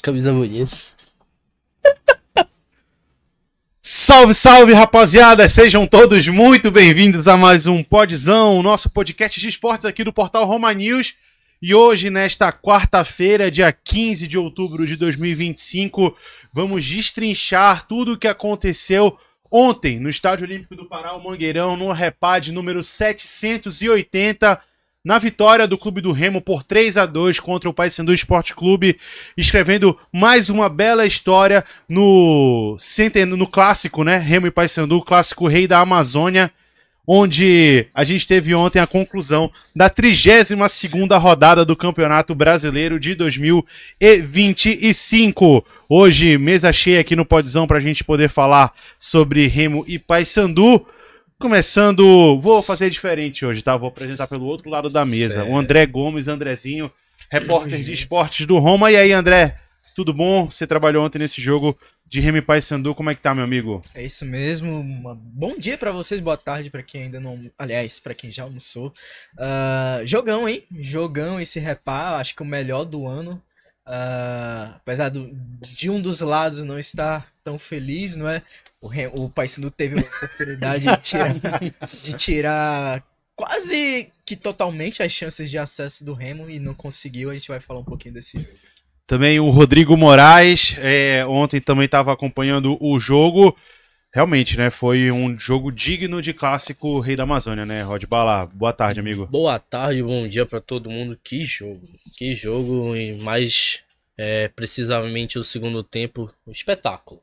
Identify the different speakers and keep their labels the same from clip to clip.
Speaker 1: Camisa bonita.
Speaker 2: Salve, salve, rapaziada! Sejam todos muito bem-vindos a mais um Podzão, o nosso podcast de esportes aqui do portal Roma News. E hoje, nesta quarta-feira, dia 15 de outubro de 2025, vamos destrinchar tudo o que aconteceu ontem no Estádio Olímpico do Pará, o Mangueirão, no Repad número 780, na vitória do Clube do Remo por 3-2 contra o Paysandu Esporte Clube, escrevendo mais uma bela história no clássico, né? Remo e Paysandu, o clássico Rei da Amazônia, onde a gente teve ontem a conclusão da 32ª rodada do Campeonato Brasileiro de 2025. Hoje, mesa cheia aqui no Podzão para a gente poder falar sobre Remo e Paysandu. Começando, vou fazer diferente hoje, tá? Vou apresentar pelo outro lado da mesa. Certo. O André Gomes, Andrezinho, repórter de esportes do Roma. E aí, André, tudo bom? Você trabalhou ontem nesse jogo de Remo e Paysandu, como é que tá, meu amigo?
Speaker 3: É isso mesmo, bom dia pra vocês, boa tarde pra quem ainda não... Aliás, pra quem já almoçou. Jogão, hein? Jogão esse Repá, acho que o melhor do ano. Apesar de um dos lados não estar tão feliz, não é? O Paysandu teve a oportunidade de tirar quase que totalmente as chances de acesso do Remo e não conseguiu. A gente vai falar um pouquinho desse jogo.
Speaker 2: Também o Rodrigo Moraes, ontem também estava acompanhando o jogo. Realmente, né? Foi um jogo digno de clássico Rei da Amazônia, né, Rod Bala? Boa tarde, amigo.
Speaker 1: Boa tarde, bom dia para todo mundo. Que jogo e mais precisamente o segundo tempo, espetáculo.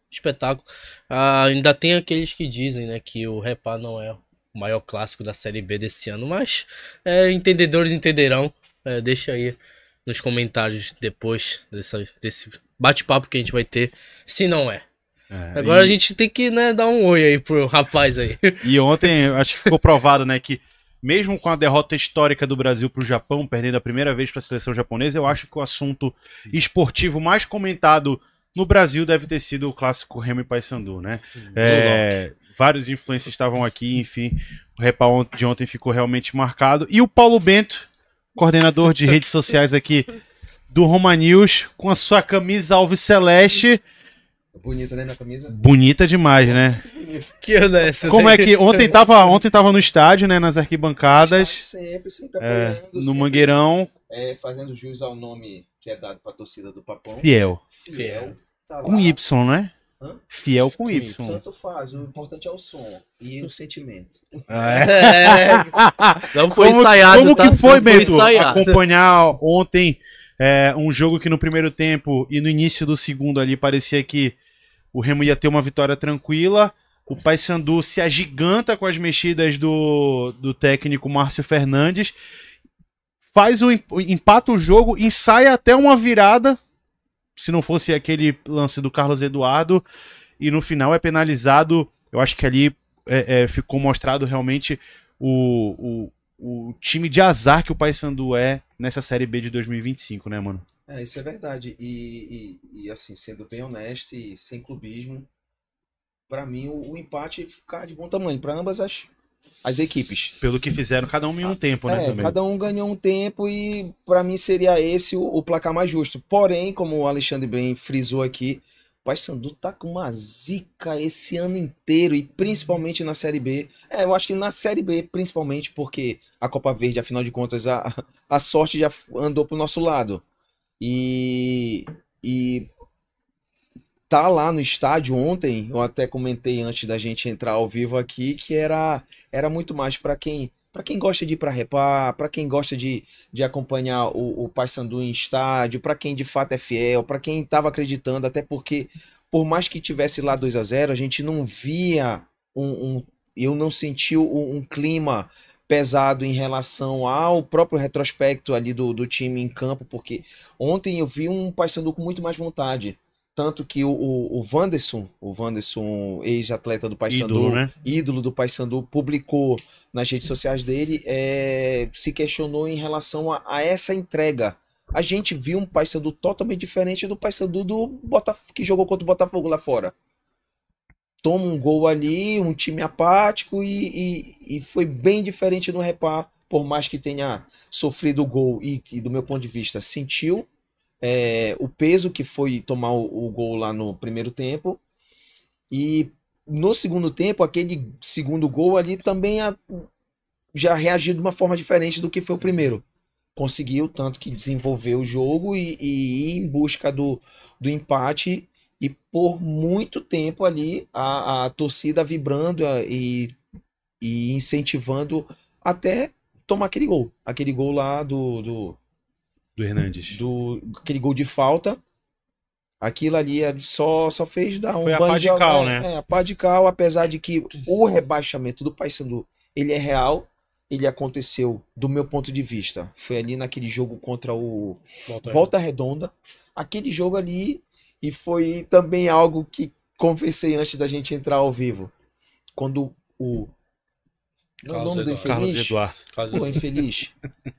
Speaker 1: Ainda tem aqueles que dizem, né, que o Repá não é o maior clássico da Série B desse ano, mas entendedores entenderão. Deixa aí nos comentários depois desse bate-papo que a gente vai ter, se não é. Agora a gente tem que, né, dar um oi aí pro rapaz aí.
Speaker 2: E ontem, acho que ficou provado, né, que mesmo com a derrota histórica do Brasil pro Japão, perdendo a primeira vez para a seleção japonesa, eu acho que o assunto esportivo mais comentado no Brasil deve ter sido o clássico Remo e Paysandu, né? Vários influencers estavam aqui, enfim, o Repá de ontem ficou realmente marcado. E o Paulo Bento, coordenador de redes sociais aqui do Roma News, com a sua camisa alviceleste.
Speaker 4: Bonita, né, minha camisa?
Speaker 2: Bonita demais, né?
Speaker 1: Que ano é essa?
Speaker 2: Como é que... Ontem tava no estádio, né, nas arquibancadas.
Speaker 4: Sempre apoiando.
Speaker 2: No
Speaker 4: sempre,
Speaker 2: Mangueirão.
Speaker 4: Fazendo jus ao nome que é dado pra torcida do Papão.
Speaker 2: Fiel.
Speaker 4: Tá
Speaker 2: Com Y, né?
Speaker 4: Hã?
Speaker 2: Fiel com Y.
Speaker 4: Tanto faz, o importante é o som e o sentimento.
Speaker 1: Não foi ensaiado,
Speaker 2: como
Speaker 1: tá?
Speaker 2: Que foi, Bento,
Speaker 1: ensaiado.
Speaker 2: acompanhar ontem um jogo que no primeiro tempo e no início do segundo ali parecia que o Remo ia ter uma vitória tranquila. O Paysandu se agiganta com as mexidas do técnico Márcio Fernandes. Empata o jogo, ensaia até uma virada, se não fosse aquele lance do Carlos Eduardo, e no final é penalizado. Eu acho que ali ficou mostrado realmente o time de azar que o Paysandu é nessa Série B de 2025, né, mano?
Speaker 4: Isso é verdade. E assim, sendo bem honesto e sem clubismo, pra mim o empate ficar de bom tamanho para ambas as equipes.
Speaker 2: Pelo que fizeram, cada um em um tempo, né? Também.
Speaker 4: Cada um ganhou um tempo e pra mim seria esse o placar mais justo. Porém, como o Alexandre bem frisou aqui, o Paysandu tá com uma zica esse ano inteiro e principalmente na Série B. Eu acho que na Série B, principalmente porque a Copa Verde, afinal de contas, a sorte já andou pro nosso lado. E tá lá no estádio ontem, eu até comentei antes da gente entrar ao vivo aqui, que era muito mais para quem gosta de ir para Repá, para quem gosta de acompanhar o Paysandu em estádio, para quem de fato é fiel, para quem estava acreditando, até porque por mais que tivesse lá 2-0, a gente não via eu não senti um clima pesado em relação ao próprio retrospecto ali do time em campo, porque ontem eu vi um Paysandu com muito mais vontade. Tanto que o Wanderson, ex-atleta do Paysandu, ídolo do Paysandu, publicou nas redes sociais dele, se questionou em relação a essa entrega. A gente viu um Paysandu totalmente diferente do Paysandu que jogou contra o Botafogo lá fora. Toma um gol ali, um time apático e foi bem diferente no Repá, por mais que tenha sofrido o gol e que, do meu ponto de vista, sentiu. o peso que foi tomar o gol lá no primeiro tempo. E no segundo tempo, aquele segundo gol ali também já reagiu de uma forma diferente do que foi o primeiro. Conseguiu, tanto que desenvolveu o jogo e ir em busca do empate. E por muito tempo ali a torcida vibrando e incentivando até tomar aquele gol. Aquele gol lá do
Speaker 2: Hernandes.
Speaker 4: Aquele gol de falta. Aquilo ali só fez dar um
Speaker 2: Foi a
Speaker 4: banho
Speaker 2: pá de cal, né?
Speaker 4: a pá de cal, apesar de que o rebaixamento do Paysandu, ele é real, ele aconteceu, do meu ponto de vista. Foi ali naquele jogo contra o Volta Redonda. Aquele jogo ali, e foi também algo que conversei antes da gente entrar ao vivo. Quando o nome do
Speaker 2: Carlos
Speaker 4: infeliz?
Speaker 2: Eduardo.
Speaker 4: Pô, infeliz.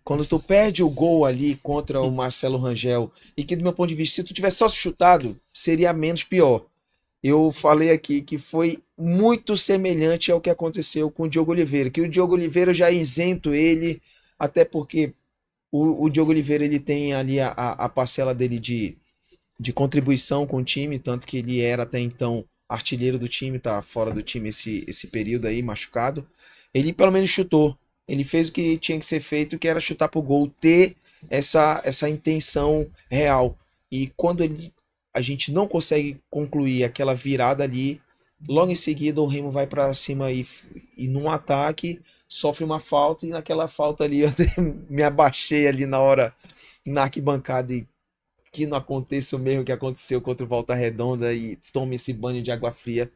Speaker 4: Quando tu perde o gol ali contra o Marcelo Rangel, e que do meu ponto de vista, se tu tivesse só chutado, seria menos pior. Eu falei aqui que foi muito semelhante ao que aconteceu com o Diogo Oliveira, que o Diogo Oliveira eu já isento ele, até porque o Diogo Oliveira ele tem ali a parcela dele de contribuição com o time, tanto que ele era até então artilheiro do time, tá fora do time esse período aí, machucado. Ele pelo menos chutou. Ele fez o que tinha que ser feito, que era chutar pro gol, ter essa intenção real. E quando a gente não consegue concluir aquela virada ali, logo em seguida o Remo vai para cima e num ataque sofre uma falta, e naquela falta ali eu até me abaixei ali na hora na arquibancada, e que não aconteça o mesmo que aconteceu contra o Volta Redonda e tome esse banho de água fria.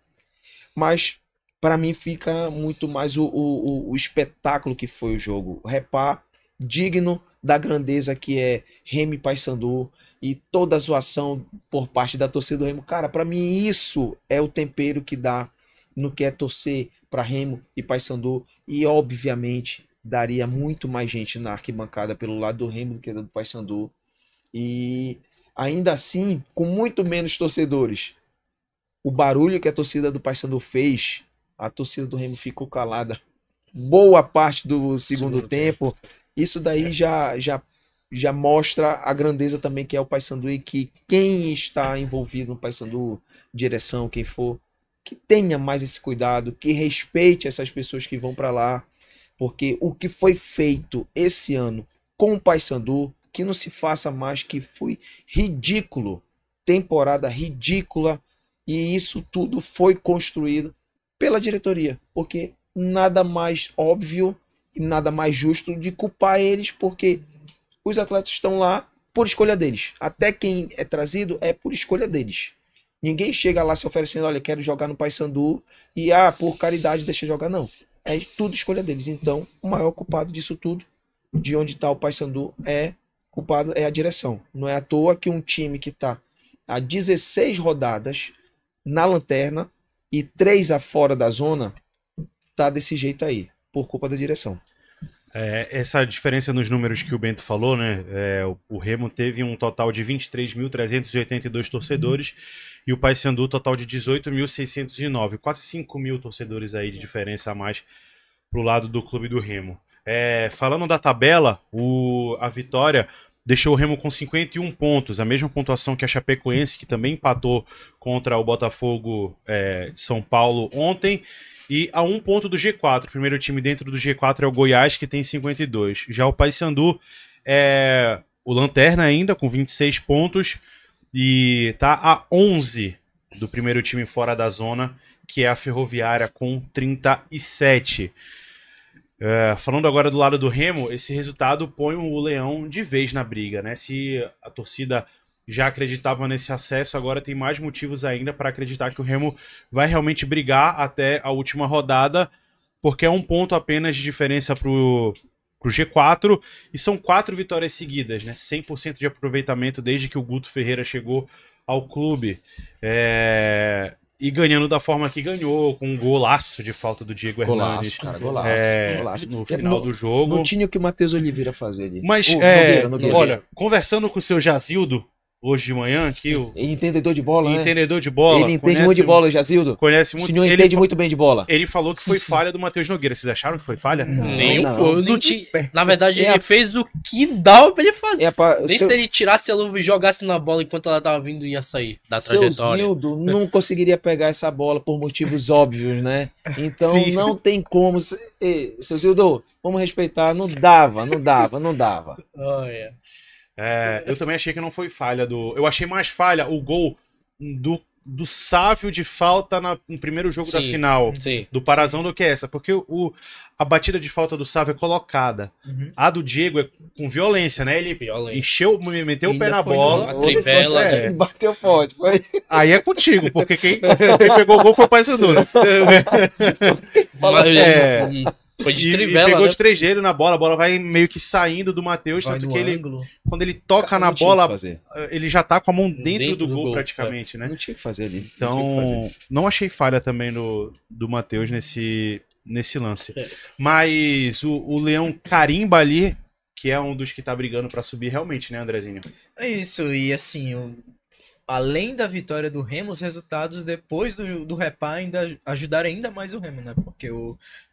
Speaker 4: Mas para mim fica muito mais o espetáculo que foi o jogo. O Repá, digno da grandeza que é Remo e Paysandu, e toda a zoação por parte da torcida do Remo. Cara, para mim isso é o tempero que dá no que é torcer para Remo e Paysandu. E obviamente daria muito mais gente na arquibancada pelo lado do Remo do que do Paysandu. E ainda assim, com muito menos torcedores. O barulho que a torcida do Paysandu fez, a torcida do Remo ficou calada boa parte do segundo tempo. Isso daí já mostra a grandeza também que é o Paysandu, e que quem está envolvido no Paysandu, direção, quem for, que tenha mais esse cuidado, que respeite essas pessoas que vão para lá, porque o que foi feito esse ano com o Paysandu, que não se faça mais, que foi ridículo, temporada ridícula, e isso tudo foi construído pela diretoria, porque nada mais óbvio e nada mais justo de culpar eles, porque os atletas estão lá por escolha deles. Até quem é trazido é por escolha deles. Ninguém chega lá se oferecendo, olha, quero jogar no Paysandu e, por caridade, deixa jogar. Não. É tudo escolha deles. Então, o maior culpado disso tudo, de onde está o Paysandu, culpado é a direção. Não é à toa que um time que está há 16 rodadas na lanterna e 3 afora da zona, tá desse jeito aí, por culpa da direção.
Speaker 2: Essa diferença nos números que o Bento falou, né? O Remo teve um total de 23.382 torcedores e o Paysandu total de 18.609, quase 5 mil torcedores aí de diferença a mais pro lado do clube do Remo. Falando da tabela, a Vitória deixou o Remo com 51 pontos, a mesma pontuação que a Chapecoense, que também empatou contra o Botafogo de São Paulo ontem. E a 1 ponto do G4. O primeiro time dentro do G4 é o Goiás, que tem 52. Já o Paysandu é o lanterna ainda, com 26 pontos. E tá a 11 do primeiro time fora da zona, que é a Ferroviária, com 37. Falando agora do lado do Remo, esse resultado põe o Leão de vez na briga, né? Se a torcida já acreditava nesse acesso, agora tem mais motivos ainda para acreditar que o Remo vai realmente brigar até a última rodada, porque é 1 ponto apenas de diferença pro G4, e são 4 vitórias seguidas, né? 100% de aproveitamento desde que o Guto Ferreira chegou ao clube. E ganhando da forma que ganhou, com um golaço de falta do Diego Hernandes.
Speaker 4: Golaço.
Speaker 2: No final do jogo.
Speaker 4: Não tinha o que o Matheus Oliveira fazer ali.
Speaker 2: Mas,
Speaker 4: Nogueira.
Speaker 2: olha, conversando com o seu Jazildo, hoje de manhã aqui, o
Speaker 4: Entendedor de bola, né?
Speaker 2: entendedor de bola.
Speaker 4: Ele entende muito de bola, Jacildo.
Speaker 2: Conhece
Speaker 4: O
Speaker 2: muito.
Speaker 4: senhor
Speaker 2: Ele,
Speaker 4: entende muito bem de bola.
Speaker 2: ele falou que foi falha do Matheus Nogueira. Vocês acharam que foi falha?
Speaker 1: Nem
Speaker 4: não,
Speaker 1: um pouco.
Speaker 3: nem
Speaker 1: Não
Speaker 3: de
Speaker 1: tinha-
Speaker 3: perto.
Speaker 1: Na verdade,
Speaker 4: É
Speaker 1: ele
Speaker 4: a-
Speaker 1: fez o que dava pra ele fazer. Nem
Speaker 4: Seu,
Speaker 1: se ele tirasse a luva e jogasse na bola enquanto ela tava vindo, ia sair da trajetória.
Speaker 4: Zildo não conseguiria pegar essa bola por motivos óbvios, né? Então
Speaker 2: Sim.
Speaker 4: não tem como. Ei, seu Zildo, vamos respeitar. Não dava.
Speaker 1: Olha.
Speaker 2: Eu também achei que não foi falha do. Eu achei mais falha o gol do Sávio de falta no primeiro jogo da
Speaker 1: Sim.
Speaker 2: final.
Speaker 1: Sim.
Speaker 2: Do Parazão do que essa. Porque a batida de falta do Sávio é colocada.
Speaker 3: Uhum.
Speaker 2: A do Diego é com violência, né? Ele
Speaker 1: Violência.
Speaker 2: meteu o pé
Speaker 1: Ainda
Speaker 2: na
Speaker 1: foi
Speaker 2: bola.
Speaker 1: numa trivela,
Speaker 2: É.
Speaker 1: né?
Speaker 4: Bateu forte. Foi.
Speaker 2: Aí é contigo, porque quem pegou o gol foi o Paysandu, né?
Speaker 1: Mas,
Speaker 2: É.
Speaker 1: Foi de
Speaker 2: E
Speaker 1: trivela,
Speaker 2: pegou
Speaker 1: né?
Speaker 2: de trejeiro na bola, a bola vai meio que saindo do Matheus,
Speaker 3: Vai
Speaker 2: tanto
Speaker 3: no
Speaker 2: que ele,
Speaker 3: ângulo.
Speaker 2: quando ele toca na
Speaker 4: Não tinha o que
Speaker 2: bola,
Speaker 4: fazer.
Speaker 2: ele já tá com a mão dentro,
Speaker 1: Dentro
Speaker 2: do
Speaker 1: do
Speaker 2: gol,
Speaker 1: gol,
Speaker 2: praticamente, né?
Speaker 4: Não tinha o que fazer ali. Não tinha o que
Speaker 2: Então,
Speaker 4: fazer.
Speaker 2: não achei falha também do Matheus nesse lance.
Speaker 1: É.
Speaker 2: Mas o Leão carimba ali, que é um dos que tá brigando pra subir realmente, né, Andrezinho?
Speaker 3: É isso, e assim, além da vitória do Remo, os resultados depois do Repá ainda ajudaram ainda mais o Remo, né? Porque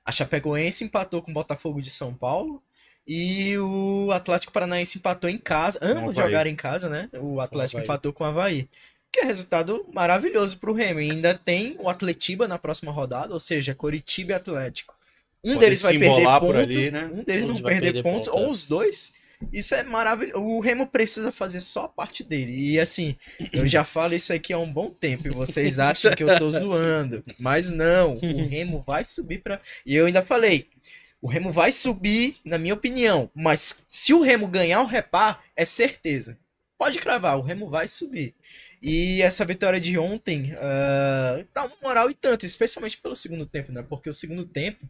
Speaker 3: a Chapecoense empatou com o Botafogo de São Paulo e o Atlético Paranaense empatou em casa. Ambos
Speaker 2: Avaí.
Speaker 3: jogaram em casa, né? O Atlético
Speaker 1: Avaí.
Speaker 3: empatou com o Avaí. Que é resultado maravilhoso pro Remo. E ainda tem o Atletiba na próxima rodada, ou seja, Coritiba e Atlético. Um
Speaker 2: Pode
Speaker 3: deles
Speaker 2: se
Speaker 3: vai perder
Speaker 2: embolar
Speaker 3: ponto,
Speaker 2: por ali, né?
Speaker 3: um deles
Speaker 1: Um
Speaker 3: vai
Speaker 1: vai
Speaker 3: perder
Speaker 1: perder
Speaker 3: pontos,
Speaker 1: ponto, é.
Speaker 3: ou os dois. Isso é maravilhoso. O Remo precisa fazer só a parte dele. E assim, eu já falo isso aqui há um bom tempo e vocês acham que eu tô zoando. Mas não, o Remo vai subir pra. E eu ainda falei, o Remo vai subir, na minha opinião. Mas se o Remo ganhar o Repá, é certeza. Pode cravar, o Remo vai subir. E essa vitória de ontem dá uma moral e tanto, especialmente pelo segundo tempo, né? Porque o segundo tempo.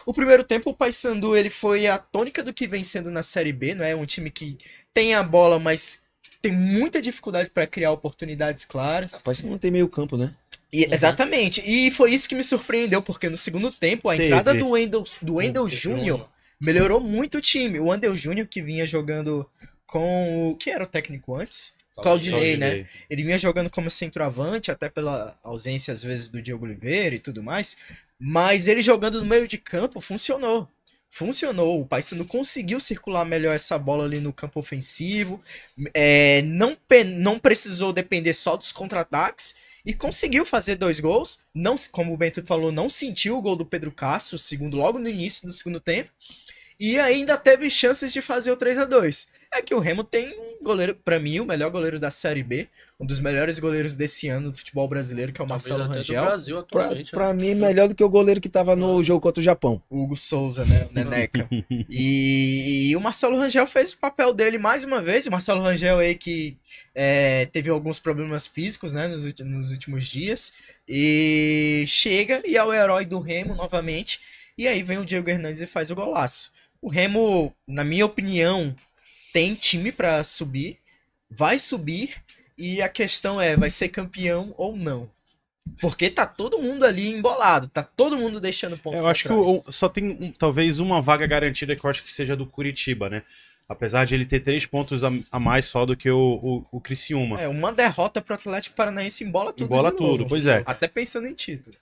Speaker 3: O primeiro tempo, o Paysandu, ele foi a tônica do que vem sendo na Série B, não é? Um time que tem a bola, mas tem muita dificuldade para criar oportunidades claras.
Speaker 4: Rapaz, você não tem meio campo, né?
Speaker 3: Exatamente. E foi isso que me surpreendeu, porque no segundo tempo, a
Speaker 2: Teve.
Speaker 3: entrada do Wendel Júnior melhorou muito o time. O Wendel Júnior, que vinha jogando com o... Quem era o técnico antes? Claudinei, né? Ele vinha jogando como centroavante, até pela ausência, às vezes, do Diego Oliveira e tudo mais. Mas ele jogando no meio de campo, funcionou. Funcionou. O Paysandu conseguiu circular melhor essa bola ali no campo ofensivo. Não precisou depender só dos contra-ataques. E conseguiu fazer 2 gols. Não, como o Bento falou, não sentiu o gol do Pedro Castro, segundo, logo no início do segundo tempo. E ainda teve chances de fazer o 3-2. É que o Remo tem um goleiro, pra mim, o melhor goleiro da Série B. Um dos melhores goleiros desse ano do futebol brasileiro, que é o Marcelo
Speaker 1: Talvez até do
Speaker 3: Rangel.
Speaker 1: Brasil atualmente.
Speaker 4: Pra mim, melhor do que o goleiro que tava no jogo contra o Japão.
Speaker 3: O Hugo Souza, né? O Neneca. E o Marcelo Rangel fez o papel dele mais uma vez. O Marcelo Rangel aí que teve alguns problemas físicos, né? Nos últimos dias. E chega e é o herói do Remo novamente. E aí vem o Diego Hernandes e faz o golaço. O Remo, na minha opinião, tem time pra subir. Vai subir. E a questão é, vai ser campeão ou não? Porque tá todo mundo ali embolado, tá todo mundo deixando pontos
Speaker 2: Eu
Speaker 3: pra
Speaker 2: acho que
Speaker 3: trás.
Speaker 2: só tem talvez uma vaga garantida que eu acho que seja do Curitiba, né? Apesar de ele ter 3 pontos a mais só do que o Criciúma.
Speaker 3: Uma derrota pro Atlético Paranaense embola tudo
Speaker 2: Embola
Speaker 3: de novo.
Speaker 2: tudo, pois é.
Speaker 3: Até pensando em título.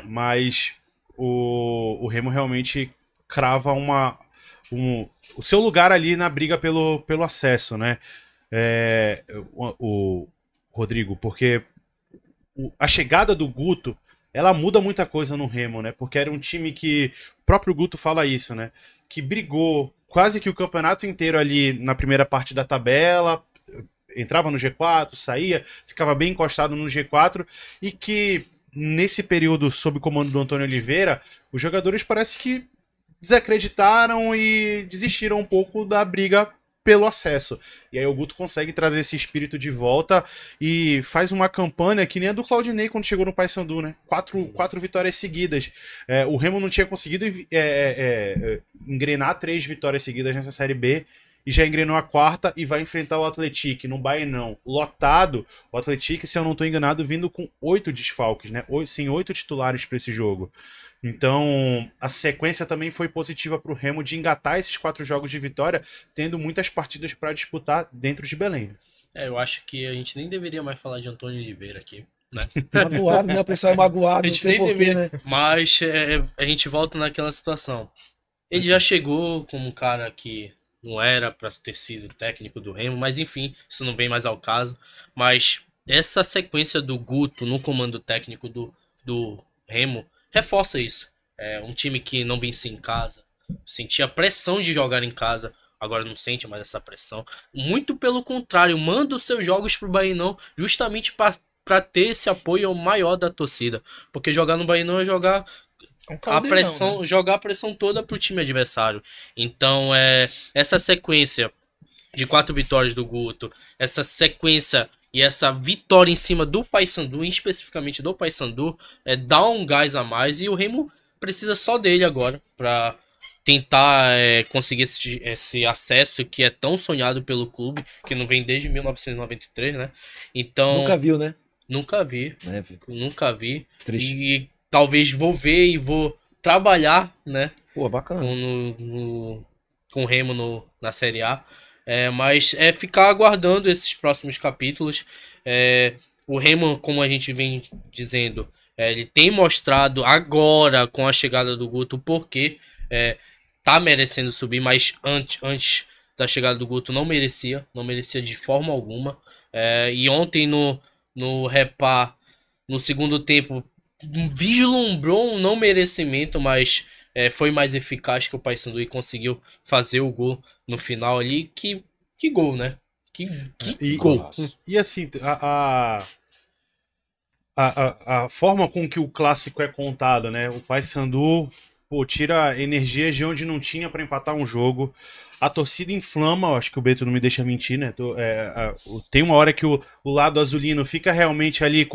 Speaker 2: Mas o Remo realmente crava o seu lugar ali na briga pelo acesso, né? O Rodrigo, porque a chegada do Guto, ela muda muita coisa no Remo, né? Porque era um time que, o próprio Guto fala isso, né? Que brigou quase que o campeonato inteiro ali na primeira parte da tabela, entrava no G4, saía, ficava bem encostado no G4, e que nesse período sob o comando do Antônio Oliveira, os jogadores parece que desacreditaram e desistiram um pouco da briga pelo acesso. E aí o Guto consegue trazer esse espírito de volta e faz uma campanha que nem a do Claudinei quando chegou no Paysandu, né? Quatro vitórias seguidas. O Remo não tinha conseguido engrenar 3 vitórias seguidas nessa Série B e já engrenou a 4ª e vai enfrentar o Atlético no Baenão lotado. O Atlético, se eu não estou enganado, vindo com 8 desfalques, né? Sem 8 titulares para esse jogo. Então, a sequência também foi positiva para o Remo de engatar esses 4 jogos de vitória, tendo muitas partidas para disputar dentro de Belém.
Speaker 1: Eu acho que a gente nem deveria mais falar de Antônio Oliveira aqui, né?
Speaker 4: Magoado, né? O pessoal é magoado,
Speaker 1: A
Speaker 4: não
Speaker 1: gente
Speaker 4: sei
Speaker 1: nem
Speaker 4: porquê,
Speaker 1: deveria,
Speaker 4: né?
Speaker 1: mas a gente volta naquela situação. Ele já chegou como um cara que não era para ter sido técnico do Remo, mas enfim, isso não vem mais ao caso. Mas essa sequência do Guto no comando técnico do Remo reforça isso. É um time que não vencia em casa, sentia pressão de jogar em casa, agora não sente mais essa pressão. Muito pelo contrário, manda os seus jogos pro Bainão justamente para ter esse apoio maior da torcida. Porque jogar no Bainão é jogar
Speaker 3: É um
Speaker 1: a
Speaker 3: caldeirão,
Speaker 1: pressão,
Speaker 3: né?
Speaker 1: jogar a pressão toda pro time adversário. Então, essa sequência de 4 vitórias do Guto, essa sequência e essa vitória em cima do Paysandu, especificamente do Paysandu, dá um gás a mais e o Remo precisa só dele agora para tentar conseguir esse acesso que é tão sonhado pelo clube, que não vem desde 1993, né? Então,
Speaker 4: Nunca viu, né?
Speaker 1: nunca vi,
Speaker 4: É, filho.
Speaker 1: nunca vi.
Speaker 4: Triste.
Speaker 1: E talvez vou ver e vou trabalhar, né?
Speaker 4: Pô, bacana.
Speaker 1: Com o Remo na Série A. Mas é ficar aguardando esses próximos capítulos. O Remo, como a gente vem dizendo, ele tem mostrado agora, com a chegada do Guto, o porquê tá merecendo subir, mas antes da chegada do Guto não merecia de forma alguma. E ontem no Repá, no segundo tempo, vislumbrou um não merecimento, mas foi mais eficaz que o Paysandu e conseguiu fazer o gol no final ali. Que gol, né? Que gol.
Speaker 2: E assim, a forma com que o clássico é contado, né? O Paysandu, pô, tira energias de onde não tinha pra empatar um jogo. A torcida inflama, eu acho que o Beto não me deixa mentir, né? Tem uma hora que o lado azulino fica realmente ali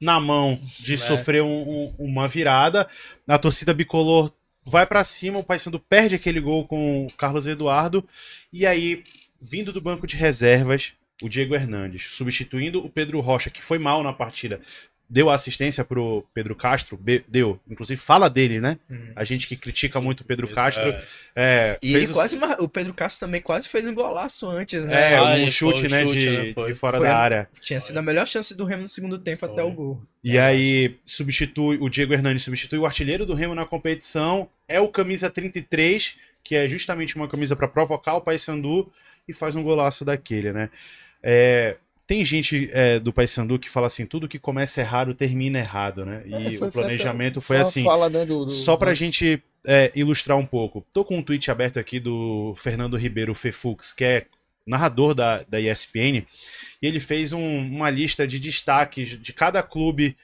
Speaker 2: na mão de sofrer uma virada. A torcida bicolor vai pra cima, o Paysandu perde aquele gol com o Carlos Eduardo. E aí, vindo do banco de reservas, o Diego Hernandes, substituindo o Pedro Rocha, que foi mal na partida, deu assistência pro Pedro Castro, deu, inclusive fala dele, né? A gente que critica muito o Pedro Castro.
Speaker 3: E ele o Pedro Castro também quase fez um golaço antes, né?
Speaker 2: Um chute, né, de fora da área.
Speaker 3: Tinha sido a melhor chance do Remo no segundo tempo até o gol.
Speaker 2: E aí o Diego Hernandes substitui o artilheiro do Remo na competição, é o camisa 33, que é justamente uma camisa para provocar o Paysandu, e faz um golaço daquele, né? Tem gente do Paysandu que fala assim, tudo que começa errado termina errado, né? E o planejamento foi assim.
Speaker 4: Fala, né,
Speaker 2: só pra gente ilustrar um pouco. Tô com um tweet aberto aqui do Fernando Ribeiro Fefux, que é narrador da ESPN, e ele fez uma lista de destaques de cada clube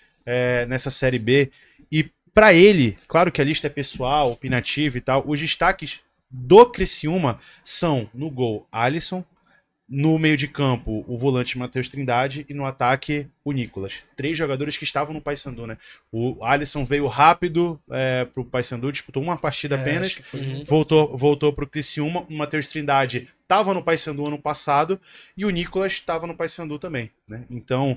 Speaker 2: nessa Série B, e pra ele, claro que a lista é pessoal, opinativa e tal, os destaques do Criciúma são no gol Alisson, no meio de campo o volante Matheus Trindade e no ataque o Nicolas. 3 jogadores que estavam no Paysandu, né? O Alisson veio rápido pro Paysandu, disputou uma partida apenas, voltou pro Criciúma. O Matheus Trindade estava no Paysandu ano passado e o Nicolas estava no Paysandu também, né? Então,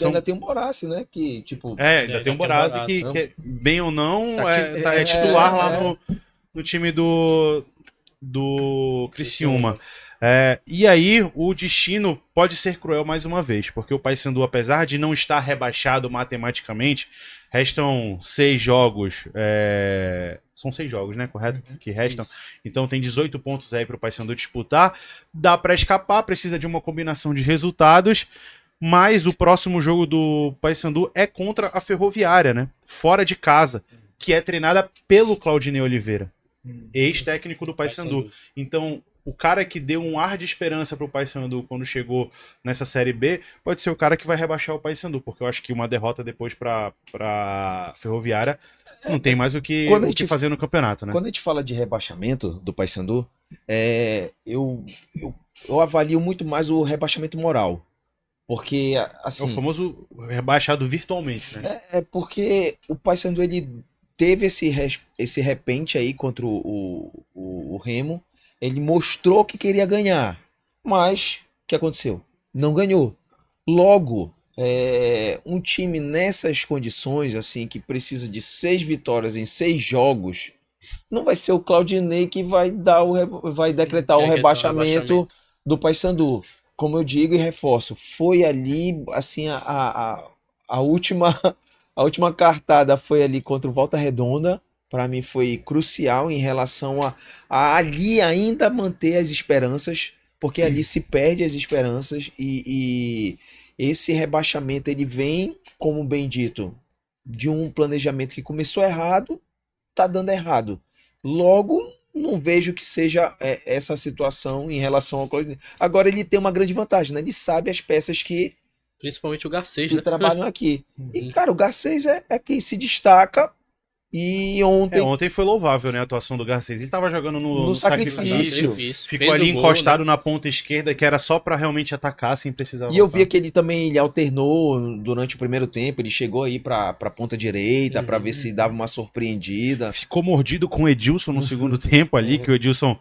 Speaker 4: ainda tem um Borassi, né? Que tipo,
Speaker 2: ainda tem um Borassi que bem ou não é titular lá no time do Criciúma. E aí o destino pode ser cruel mais uma vez, porque o Paysandu, apesar de não estar rebaixado matematicamente, restam 6 jogos. São 6 jogos, né? Correto? Que restam. Isso. Então tem 18 pontos aí para o Paysandu disputar. Dá para escapar, precisa de uma combinação de resultados. Mas o próximo jogo do Paysandu é contra a Ferroviária, né? Fora de casa, que é treinada pelo Claudinei Oliveira, ex-técnico do Paysandu. Então, o cara que deu um ar de esperança pro Paysandu quando chegou nessa Série B, pode ser o cara que vai rebaixar o Paysandu, porque eu acho que uma derrota depois pra Ferroviária não tem mais o que fazer no campeonato, né?
Speaker 4: Quando a gente fala de rebaixamento do Paysandu, eu avalio muito mais o rebaixamento moral. Porque, assim...
Speaker 2: É o famoso rebaixado virtualmente, né?
Speaker 4: Porque o Paysandu, ele teve esse repente aí contra o Remo. Ele mostrou que queria ganhar, mas o que aconteceu? Não ganhou. Logo, um time nessas condições, assim, que precisa de 6 vitórias em 6 jogos, não vai ser o Claudinei que vai decretar o rebaixamento do Paysandu. como eu digo e reforço, foi ali, assim, a última, a última cartada foi ali contra o Volta Redonda. Para mim foi crucial em relação a ali ainda manter as esperanças, porque ali se perde as esperanças e esse rebaixamento ele vem, como bem dito, de um planejamento que começou errado, tá dando errado. Logo, não vejo que seja essa situação em relação ao Corinthians. Agora ele tem uma grande vantagem, né? Ele sabe as peças que
Speaker 1: Principalmente o Garcês, né?
Speaker 4: trabalham aqui. E, cara, o Garcês é quem se destaca. E ontem
Speaker 2: Ontem foi louvável, né, a atuação do Garcês. Ele tava jogando no
Speaker 4: sacrifício.
Speaker 2: Ficou
Speaker 1: Fez
Speaker 2: ali
Speaker 1: o gol,
Speaker 2: encostado
Speaker 1: né?
Speaker 2: na ponta esquerda, que era só pra realmente atacar sem precisar
Speaker 4: E eu
Speaker 2: voltar.
Speaker 4: via que ele também ele alternou durante o primeiro tempo, ele chegou aí pra ponta direita, pra ver se dava uma surpreendida.
Speaker 2: Ficou mordido com o Edilson no segundo tempo ali, que o Edilson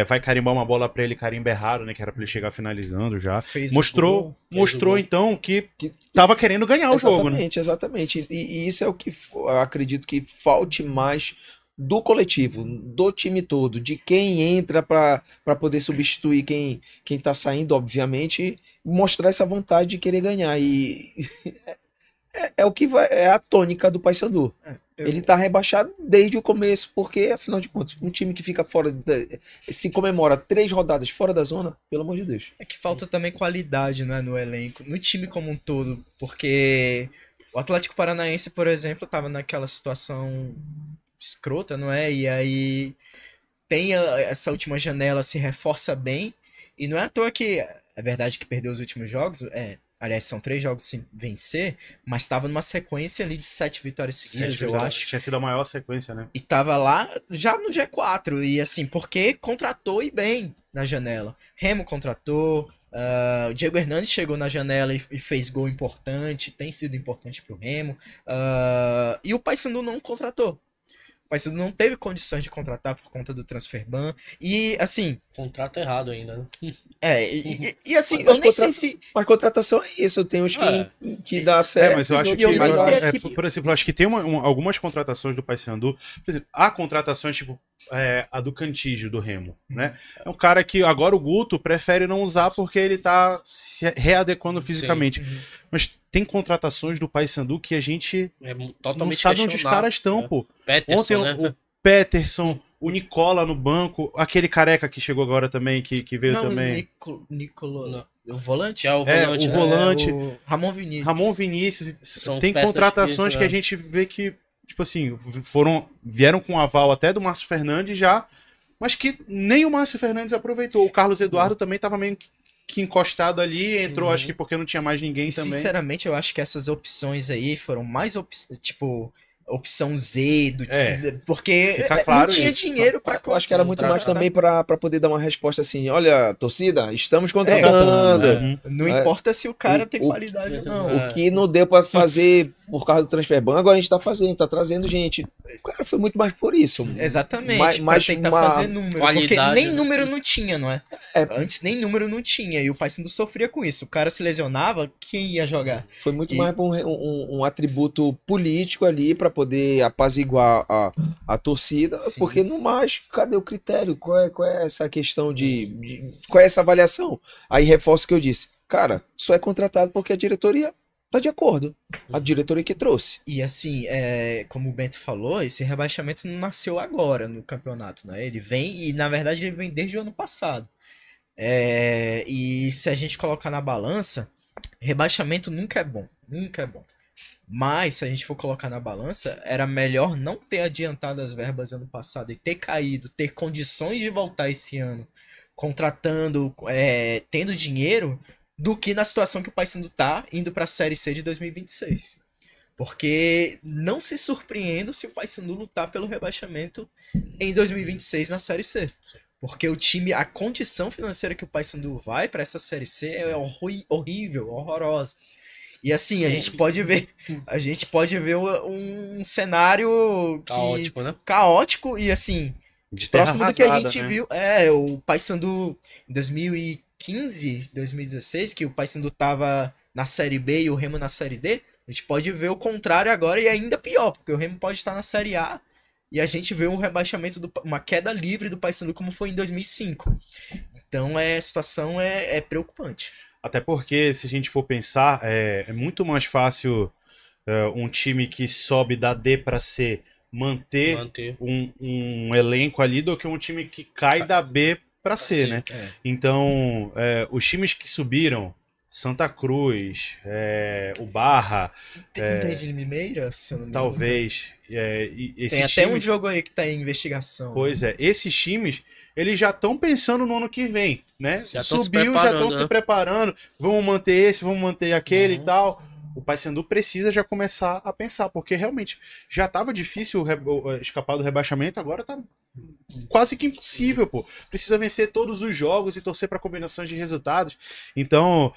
Speaker 2: vai carimbar uma bola pra ele, carimba errado, né, que era pra ele chegar finalizando já.
Speaker 3: Fez o
Speaker 2: Mostrou
Speaker 3: gol.
Speaker 2: mostrou
Speaker 1: gol.
Speaker 2: então que tava querendo ganhar o jogo, né?
Speaker 4: Exatamente. E isso é o que eu acredito que falte mais do coletivo, do time todo, de quem entra para poder substituir quem tá saindo, obviamente, mostrar essa vontade de querer ganhar. E é o que vai, é a tônica do Paysandu. Ele tá rebaixado desde o começo, porque, afinal de contas, um time que fica fora, se comemora 3 rodadas fora da zona, pelo amor de Deus.
Speaker 3: É que falta também qualidade, né, no elenco, no time como um todo, porque o Atlético Paranaense, por exemplo, tava naquela situação escrota, não é? E aí tem essa última janela, se reforça bem, e não é à toa que, é verdade que perdeu os últimos jogos, aliás, são 3 jogos sem vencer, mas estava numa sequência ali de 7 vitórias seguidas, eu acho.
Speaker 2: Tinha sido a maior sequência, né?
Speaker 3: E tava lá já no G4. E assim, porque contratou e bem na janela. Remo contratou. O Diego Hernandes chegou na janela e fez gol importante. Tem sido importante pro Remo. E o Paysandu não contratou. O Paysandu não teve condições de contratar por conta do transfer ban. E assim.
Speaker 1: Contrato errado ainda, né?
Speaker 3: E assim,
Speaker 4: Mas
Speaker 3: eu nem sei se.
Speaker 4: Mas contratação é isso, tem uns que dá certo.
Speaker 2: Mas eu acho que, por exemplo, eu acho que tem algumas contratações do Paysandu. Por exemplo, há contratações tipo a do Cantígio, do Remo, né? É um cara que agora o Guto prefere não usar porque ele tá se readequando fisicamente. Mas tem contratações do Paysandu que a gente
Speaker 1: Totalmente
Speaker 2: não sabe onde os caras estão, pô.
Speaker 1: Peterson,
Speaker 2: Ontem
Speaker 1: né?
Speaker 2: o Peterson, o Nicola no banco, aquele careca que chegou agora também, que veio também.
Speaker 3: Nicola. O volante?
Speaker 1: É o volante.
Speaker 2: O volante.
Speaker 3: O Ramon Vinícius.
Speaker 2: Ramon Vinícius.
Speaker 1: São
Speaker 2: Tem
Speaker 1: peças
Speaker 2: contratações que a gente vê que, tipo assim, vieram com aval até do Márcio Fernandes já, mas que nem o Márcio Fernandes aproveitou. O Carlos Eduardo também estava meio que encostado ali, entrou, acho que porque não tinha mais ninguém também.
Speaker 3: Sinceramente, eu acho que essas opções aí foram mais opção Z do time, porque
Speaker 2: claro
Speaker 3: não tinha
Speaker 2: isso.
Speaker 3: dinheiro para
Speaker 4: Eu acho que era muito mais também para poder dar uma resposta assim, olha, torcida, estamos contratando.
Speaker 3: Não importa se o cara tem qualidade ou não.
Speaker 4: O que não deu para fazer por causa do transfer ban, agora a gente tá fazendo, tá trazendo gente. Cara, foi muito mais por isso.
Speaker 3: Exatamente,
Speaker 4: mas
Speaker 3: pra tentar fazer número, porque nem número não tinha, não é? Antes nem número não tinha, e o Paysandu sofria com isso. O cara se lesionava, quem ia jogar?
Speaker 4: Foi muito mais um atributo político ali para poder apaziguar a torcida, porque no mais, cadê o critério? Qual é essa questão qual é essa avaliação? Aí reforço o que eu disse. Cara, só é contratado porque a diretoria tá de acordo. A diretoria que trouxe.
Speaker 3: E assim, como o Bento falou, esse rebaixamento não nasceu agora no campeonato, né? Ele vem, e na verdade ele vem desde o ano passado. E se a gente colocar na balança, rebaixamento nunca é bom. Nunca é bom. Mas, se a gente for colocar na balança, era melhor não ter adiantado as verbas ano passado e ter caído, ter condições de voltar esse ano, contratando, tendo dinheiro, do que na situação que o Paysandu tá indo para a Série C de 2026. Porque não se surpreendo se o Paysandu lutar pelo rebaixamento em 2026 na Série C. Porque o time, a condição financeira que o Paysandu vai para essa Série C é horrível, horrorosa. E assim, a gente pode ver um cenário
Speaker 1: caótico, né?
Speaker 3: Caótico e assim, próximo do que a gente viu. O Paysandu em 2015, 2016, que o Paysandu tava na Série B e o Remo na Série D, a gente pode ver o contrário agora e ainda pior, porque o Remo pode estar na Série A e a gente vê um rebaixamento, uma queda livre do Paysandu como foi em 2005. Então a situação é preocupante.
Speaker 2: Até porque, se a gente for pensar, é muito mais fácil um time que sobe da D para C manter um elenco ali do que um time que cai da B para C, né? Então, os times que subiram, Santa Cruz, o Barra...
Speaker 3: Tem de Limeira, se eu não me engano.
Speaker 2: Talvez.
Speaker 3: Tem até um jogo aí que tá em investigação.
Speaker 2: Pois é, esses times, eles já estão pensando no ano que vem, né?
Speaker 1: Já
Speaker 2: Subiu, já estão se preparando, vamos manter esse, vamos manter aquele e tal. O Paysandu precisa já começar a pensar, porque realmente já estava difícil escapar do rebaixamento, agora tá quase que impossível, pô. Precisa vencer todos os jogos e torcer para combinações de resultados. Então,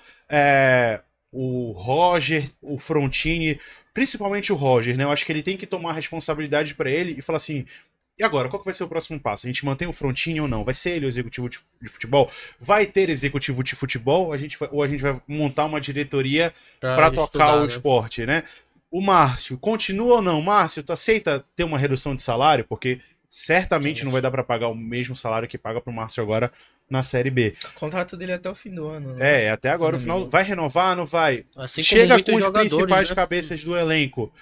Speaker 2: o Roger, o Frontini, principalmente o Roger, né? Eu acho que ele tem que tomar a responsabilidade para ele e falar assim: e agora, qual que vai ser o próximo passo? A gente mantém o Frontini ou não? Vai ser ele o executivo de futebol? Vai ter executivo de futebol? Ou a gente vai montar uma diretoria para tocar o esporte, né? O Márcio, continua ou não? Márcio, tu aceita ter uma redução de salário? Porque certamente não vai dar para pagar o mesmo salário que paga pro Márcio agora na Série B.
Speaker 3: O contrato dele é até o fim do ano, né?
Speaker 2: Até agora o final. Vai renovar, não vai?
Speaker 1: Assim
Speaker 2: Chega com os
Speaker 1: jogadores,
Speaker 2: principais
Speaker 1: né?
Speaker 2: cabeças do elenco.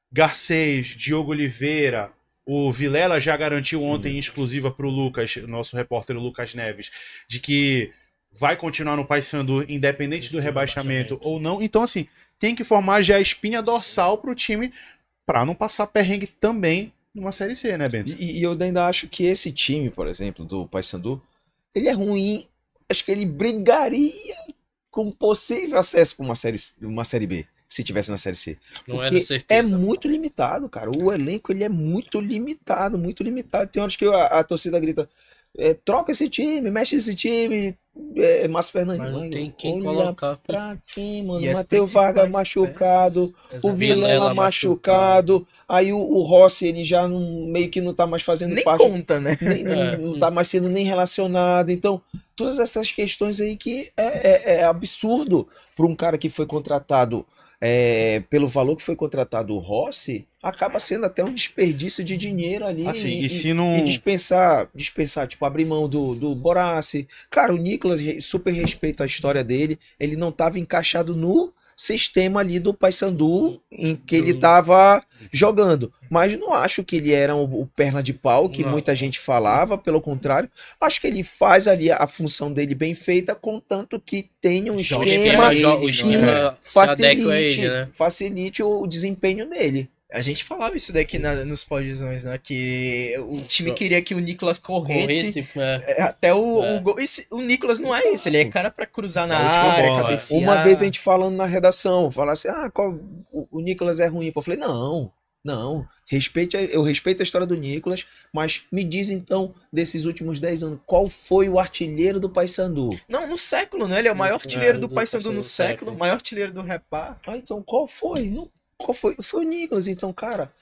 Speaker 2: Garcês, Diogo Oliveira, o Vilela já garantiu ontem em exclusiva pro Lucas, nosso repórter Lucas Neves, de que vai continuar no Paysandu independente do rebaixamento ou não. Então, assim, tem que formar já a espinha dorsal pro time pra não passar perrengue também numa Série C, né, Bento?
Speaker 4: E eu ainda acho que esse time, por exemplo, do Paysandu, ele é ruim. Acho que ele brigaria com possível acesso para uma série B, se tivesse na Série C.
Speaker 1: Não
Speaker 4: Porque
Speaker 1: é certeza.
Speaker 4: muito limitado, cara. O elenco ele é muito limitado, muito limitado. Tem horas que a torcida grita: troca esse time, mexe esse time. Márcio Fernandes,
Speaker 1: Mas não tem quem
Speaker 4: olha
Speaker 1: colocar.
Speaker 4: pra quem, mano?
Speaker 3: E as
Speaker 4: Matheus Vargas
Speaker 3: principais
Speaker 4: machucado,
Speaker 3: peças,
Speaker 4: o Vilela
Speaker 1: Vilela
Speaker 4: machucado, aí o Rossi ele já meio que não tá mais fazendo
Speaker 3: Nem
Speaker 4: parte,
Speaker 3: conta, né?
Speaker 4: não tá mais sendo nem relacionado. Então, todas essas questões aí que é absurdo para um cara que foi contratado pelo valor que foi contratado o Rossi, acaba sendo até um desperdício de dinheiro ali.
Speaker 2: Assim,
Speaker 4: E dispensar, tipo, abrir mão do Borassi. Cara, o Nicolas, super respeito a história dele, ele não estava encaixado no sistema ali do Paysandu em que ele estava jogando. Mas não acho que ele era o perna de pau, que muita gente falava, pelo contrário. Acho que ele faz ali a função dele bem feita, contanto que tenha um esquema que facilite o desempenho dele.
Speaker 3: A gente falava isso daqui nos podzões, né? Que o time queria que o Nicolas corresse. Até o gol. O Nicolas não é isso, ele é cara pra cruzar na área, cabecear.
Speaker 4: Uma vez a gente falando na redação, falar assim: o Nicolas é ruim. Eu falei: não. Eu respeito a história do Nicolas, mas me diz então, desses últimos 10 anos, qual foi o artilheiro do Paysandu?
Speaker 3: Não, no século, né? Ele é o maior artilheiro do Paysandu no século, o maior artilheiro do Repá.
Speaker 4: Então qual foi? Qual foi? Foi o Nicolas. Então, cara,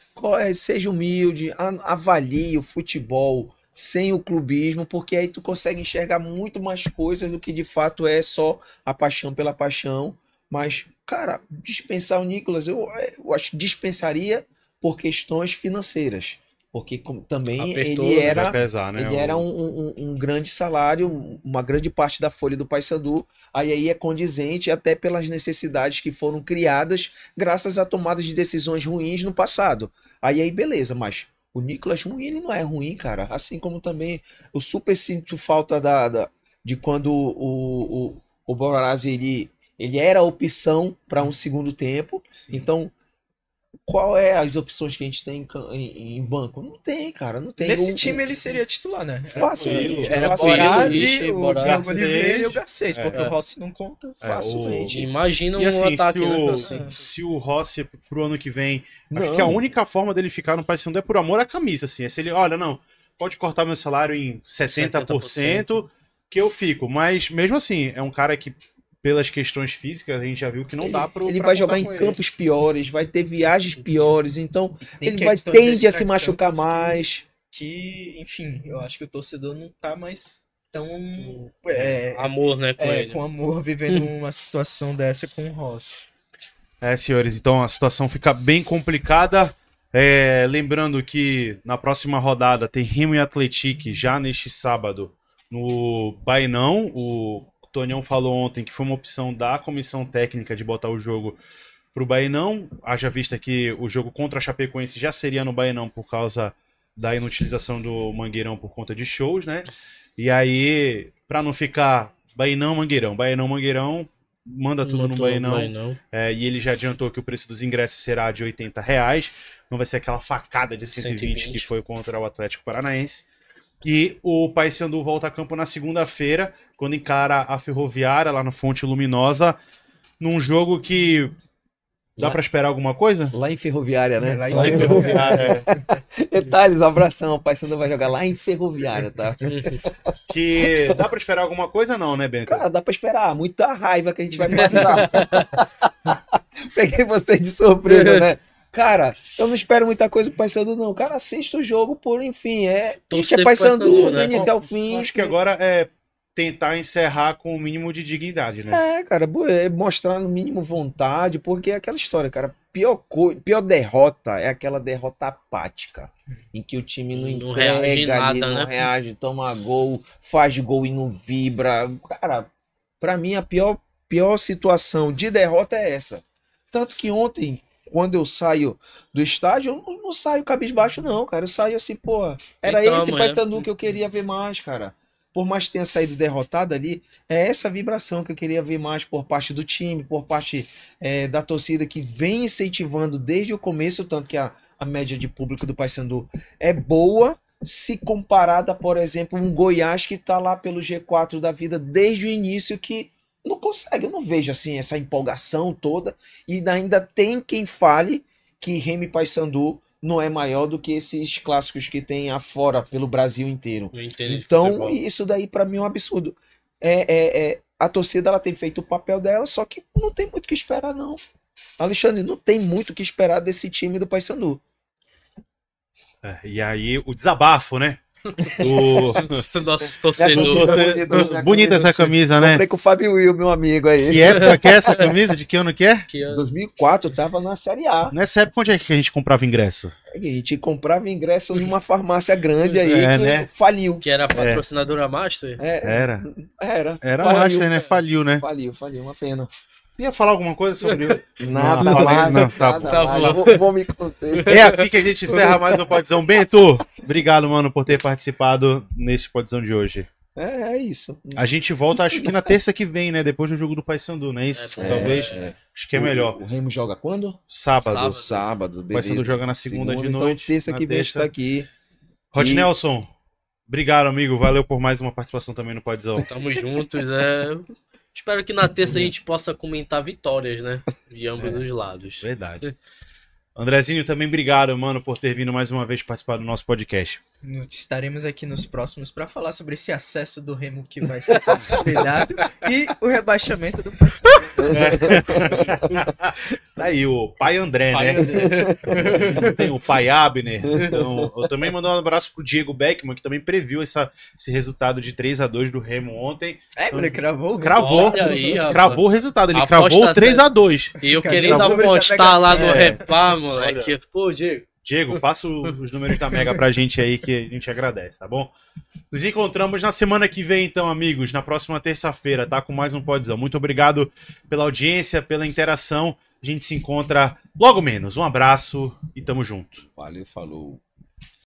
Speaker 4: seja humilde, avalie o futebol sem o clubismo, porque aí tu consegue enxergar muito mais coisas do que de fato é só a paixão pela paixão. Mas, cara, dispensar o Nicolas, eu acho que dispensaria por questões financeiras. Porque também ele era,
Speaker 2: pesar, né?
Speaker 4: ele era um grande salário, uma grande parte da folha do Paysandu. Aí é condizente até pelas necessidades que foram criadas graças a tomadas de decisões ruins no passado. Aí beleza, mas o Nicolas ruim, ele não é ruim, cara. Assim como também eu super sinto falta de quando o Borazi ele era a opção para um segundo tempo. Sim. Então, qual é as opções que a gente tem em banco? Não tem, cara, não tem.
Speaker 3: Nesse time ele seria titular, né?
Speaker 4: Facilmente.
Speaker 3: Era Borazi, o Diogo Oliveira e o Garcês, porque o Rossi não conta facilmente.
Speaker 1: Imagina um
Speaker 2: assim,
Speaker 1: ataque,
Speaker 2: se o Rossi pro ano que vem, acho que a única forma dele ficar no Paysandu é por amor à camisa, assim. É se ele, olha, não, pode cortar meu salário em 70%, que eu fico. Mas mesmo assim, é um cara que, pelas questões físicas, a gente já viu que não dá pro...
Speaker 4: Ele vai jogar em campos piores, vai ter viagens piores, então ele tende a se machucar mais.
Speaker 3: Que, enfim, eu acho que o torcedor não tá mais tão...
Speaker 1: amor, né, com ele.
Speaker 3: Com amor, vivendo uma situação dessa com o Rossi.
Speaker 2: Senhores, então a situação fica bem complicada. Lembrando que na próxima rodada tem Remo e Atlético já neste sábado, no Bainão. O Tonhão falou ontem que foi uma opção da comissão técnica de botar o jogo pro Bainão, haja vista que o jogo contra a Chapecoense já seria no Bainão por causa da inutilização do Mangueirão por conta de shows, né? E aí, pra não ficar Bainão, Mangueirão, manda tudo no Bainão. E ele já adiantou que o preço dos ingressos será de R$80, não vai ser aquela facada de 120 que foi contra o Atlético Paranaense. E o Paysandu volta a campo na segunda-feira, quando encara a Ferroviária lá no Fonte Luminosa, num jogo que... Dá pra esperar alguma coisa?
Speaker 4: Lá em Ferroviária, né?
Speaker 2: Lá em Ferroviária.
Speaker 4: Detalhes, um abração. O Paysandu vai jogar lá em Ferroviária, tá?
Speaker 2: Que dá pra esperar alguma coisa não, né, Bento?
Speaker 4: Cara, dá pra esperar. Muita raiva que a gente vai passar. Peguei vocês de surpresa, né? Cara, eu não espero muita coisa do Paysandu, não. Cara, assista o jogo por, enfim,
Speaker 1: Torcer
Speaker 4: é Paysandu,
Speaker 1: né?
Speaker 4: do início ao fim.
Speaker 2: Acho que agora é tentar encerrar com o mínimo de dignidade, né?
Speaker 4: Cara, mostrar no mínimo vontade, porque é aquela história, cara. Pior derrota é aquela derrota apática, em que o time não
Speaker 1: reage
Speaker 4: entrega
Speaker 1: nada,
Speaker 4: ali, não
Speaker 1: né?
Speaker 4: reage, toma gol, faz gol e não vibra. Cara, pra mim a pior situação de derrota é essa. Tanto que ontem, quando eu saio do estádio, eu não saio cabisbaixo não, cara. Eu saio assim, pô, era esse Paysandu que eu queria ver mais, cara. Por mais que tenha saído derrotado ali, é essa vibração que eu queria ver mais por parte do time, por parte da torcida que vem incentivando desde o começo, tanto que a média de público do Paysandu é boa, se comparada, por exemplo, um Goiás que está lá pelo G4 da vida desde o início, que não consegue, eu não vejo assim essa empolgação toda, e ainda tem quem fale que Remo e Paysandu não é maior do que esses clássicos que tem afora pelo Brasil inteiro. Então, isso daí pra mim é um absurdo. A torcida ela tem feito o papel dela, só que não tem muito o que esperar, não. Alexandre, não tem muito o que esperar desse time do Paysandu.
Speaker 2: E aí, o desabafo, né?
Speaker 1: Do nosso torcedor.
Speaker 2: Bonita essa camisa, né?
Speaker 4: Comprei com o Fábio Will, meu amigo aí.
Speaker 2: Que época que é essa camisa? De que ano que é?
Speaker 4: 2004, tava na Série A.
Speaker 2: Nessa época, onde é que a gente comprava ingresso?
Speaker 4: A gente comprava ingresso numa farmácia grande aí que
Speaker 2: né?
Speaker 4: Faliu.
Speaker 1: Que era a patrocinadora Master?
Speaker 2: Era
Speaker 4: Faliu,
Speaker 2: Master, né? Faliu, né?
Speaker 4: Faliu, uma pena.
Speaker 2: Ia falar alguma coisa sobre...
Speaker 4: Nada,
Speaker 2: tá
Speaker 4: bom. Vou me conter.
Speaker 2: É assim que a gente encerra mais um Podzão. Bento, obrigado, mano, por ter participado nesse Podzão de hoje.
Speaker 4: É isso.
Speaker 2: A gente volta, acho que na terça que vem, né? Depois do jogo do Paysandu, não é isso? Talvez. Acho que é melhor.
Speaker 4: O Remo joga quando?
Speaker 2: Sábado.
Speaker 4: Beleza.
Speaker 2: O Paysandu joga na segunda de noite.
Speaker 4: Então, terça que vem está aqui.
Speaker 2: Rod Nelson, obrigado, amigo. Valeu por mais uma participação também no Podzão.
Speaker 1: Tamo juntos, Espero que na terça a gente possa comentar vitórias, né? De ambos os lados.
Speaker 2: Verdade. Andrezinho, também obrigado, mano, por ter vindo mais uma vez participar do nosso podcast.
Speaker 3: Estaremos aqui nos próximos para falar sobre esse acesso do Remo que vai ser consolidado e o rebaixamento do Paysandu.
Speaker 2: Aí o pai André, né? Tem o pai Abner. Então, eu também mandou um abraço pro Diego Beckman, que também previu esse resultado de 3-2 do Remo ontem.
Speaker 3: Ele cravou?
Speaker 2: Cravou o resultado. Ele cravou 3-2.
Speaker 1: E eu querendo apostar lá no Repá, moleque. Pô,
Speaker 2: Diego, passa os números da Mega pra gente aí, que a gente agradece, tá bom? Nos encontramos na semana que vem, então, amigos, na próxima terça-feira, tá? Com mais um Podzão. Muito obrigado pela audiência, pela interação. A gente se encontra logo menos. Um abraço e tamo junto.
Speaker 4: Valeu, falou.